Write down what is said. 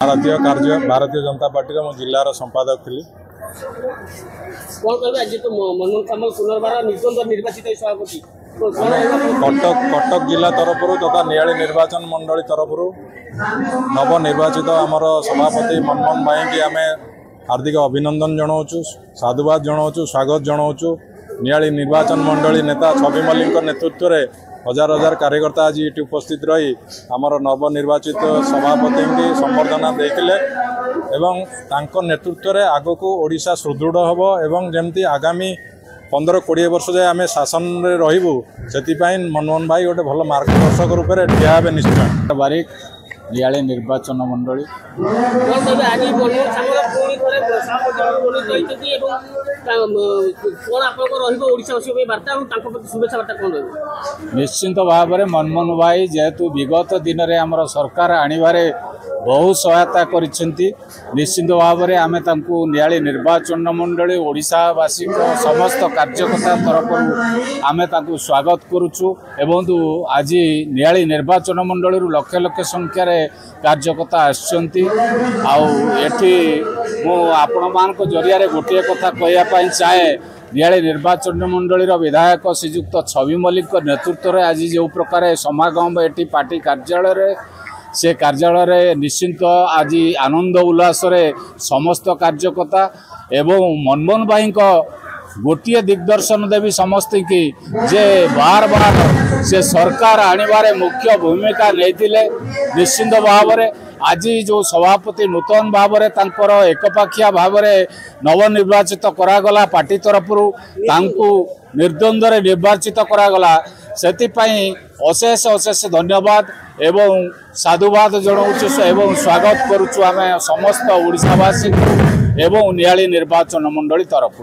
Bharatiya Janata party जिलार संपादक थी। कटक जिला तरफ तथा नियाली निर्वाचन मंडली तरफ नवनिर्वाचित आमर सभापति मनमोहन भाई की आम हार्दिक अभिनंदन जनाऊँ, साधुवाद जनाऊँ, स्वागत जनाऊँ। नियाली निर्वाचन मंडली नेता छवि मल्लिक नेतृत्व में हजार हजार कार्यकर्ता आज ये उपस्थित रही आमर नवनिर्वाचित सभापति की संबर्धना देते एवं नेतृत्व में आग को ओडिशा सुदृढ़ हम एवं जमती आगामी 15-20 वर्ष जाए आम शासन में रही से मनमोहन भाई गोटे भल मार्गदर्शक रूप में ठिया हे निश्चित। बारिक नियाली निर्वाचन मंडली निश्चिंत भाव में मनमोहन भाई जेहेतु विगत दिन में आमर सरकार आणवारे बहुत सहायता करिसेंती। निश्चिंत भाव में आमे तांकु नियाली निर्वाचन मंडली ओडिशावासी समस्त कार्यकर्ता तरफ आमे तांकु स्वागत करुचु एवं आज नियाली निर्वाचन मंडली लक्ष लक्ष संख्यार कार्यकर्ता आसछंती। आठी आपण मान जरिया गोटे कथा कहवाई चाहे नियाली निर्वाचन मंडली विधायक श्रीजुक्त छवि मल्लिक नेतृत्व में आज जो प्रकार समागम एटी पार्टी कार्यालय से कार्यालय निश्चिंत आज आनंद उल्लास समस्त कार्यकर्ता एवं मनमोहन भाई गोटे दिग्दर्शन देवी समस्त की जे बार बार से सरकार आणवारे मुख्य भूमिका नहीं। निश्चिंत भाव में आज जो सभापति नूतन भाव में तांकर एकपाखिया भाव में नवनिर्वाचित करागला पार्टी तरफ निर्द्वंद्व निर्वाचित करागला से अशेष अशेष धन्यवाद एवं साधुवाद जनाऊँ एवं स्वागत करुचु आम समस्त ओडिशावासी एवं नियाली निर्वाचन मंडली तरफ।